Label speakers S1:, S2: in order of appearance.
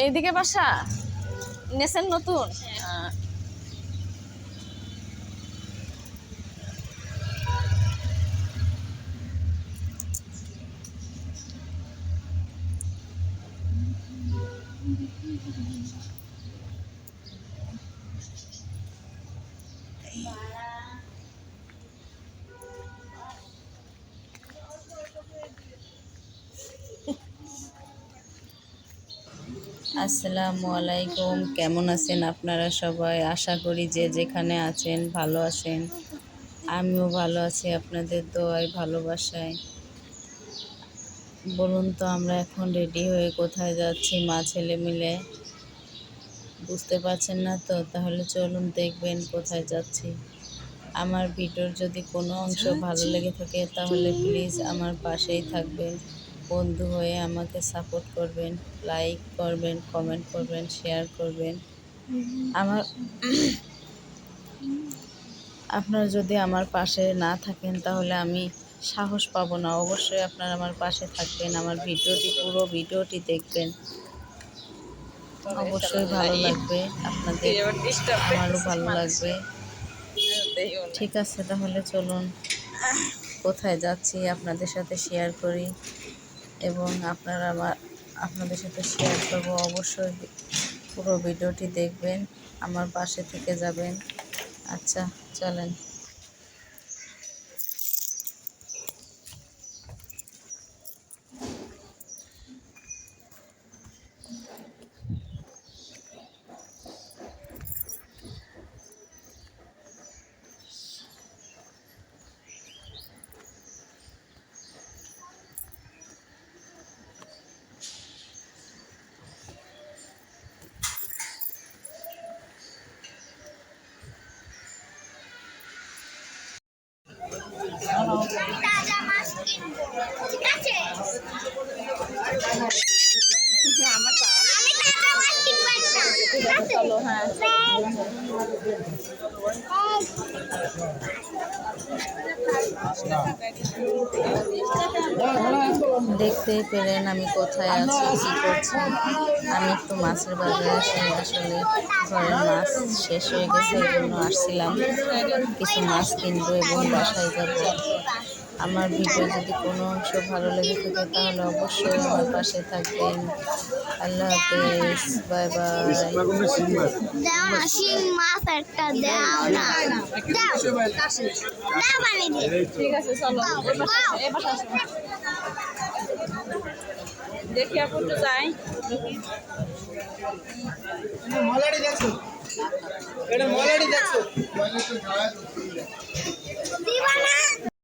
S1: এইদিকে বাসা নেছেন নতুন? আসসালামু আলাইকুম, কেমন আছেন আপনারা সবাই? আশা করি যে যেখানে আছেন ভালো আছেন। আমিও ভালো আছি আপনাদের দোয়ায় ভালোবাসায়। বলুন তো, আমরা এখন রেডি হয়ে কোথায় যাচ্ছি মা ছেলে মিলে? বুঝতে পারছেন না তো? তাহলে চলুন দেখবেন কোথায় যাচ্ছি। আমার ভিডিওর যদি কোনো অংশ ভালো লেগে থাকে তাহলে প্লিজ আমার পাশেই থাকবেন, বন্ধু হয়ে আমাকে সাপোর্ট করবেন, লাইক করবেন, কমেন্ট করবেন, শেয়ার করবেন। আপনারা যদি আমার পাশে না থাকেন তাহলে আমি সাহস পাবো না। অবশ্যই আপনারা আমার পাশে থাকবেন, আমার পুরো ভিডিওটি দেখবেন। অবশ্যই ভালো লাগবে আপনাদের, আমারও ভালো লাগবে। ঠিক আছে, তাহলে চলুন কোথায় যাচ্ছি আপনাদের সাথে শেয়ার করি এবং আপনাদের সাথে শেয়ার করব। অবশ্যই পুরো ভিডিওটি দেখবেন, আমার পাশে থেকে যাবেন। আচ্ছা চলেন।
S2: তাজা মাছ কিনবো, ঠিক আছে? আমি তাজা মাছ কিনবো একটা, ঠিক আছে? চলো, হ্যাঁ।
S1: দেখতেই পেলেন আমি কোথায় আছি, কী করছি। আমি একটু মাছের বাজারে আসি, আসলে ঘরের মাছ শেষ হয়ে গেছে, এই জন্য আসছিলাম কিছু মাছ কিনবো এবং বাসায় যাব। আমার ভিডিও যদি কোনো অংশ ভালো লেগে থাকে তাহলে অবশ্যই আমার পাশে থাকবেন। আল্লাহ হাফেজ, বাই বাই।
S2: দাও না, শিং মাছ একটা দাও না, দাও দাও পানি দিয়ে।
S1: ঠিক আছে, চলো এবার আসো। দেখি আপু তো যাই।
S3: মলাড়ি দেখছো, এটা মলাড়ি দেখছো।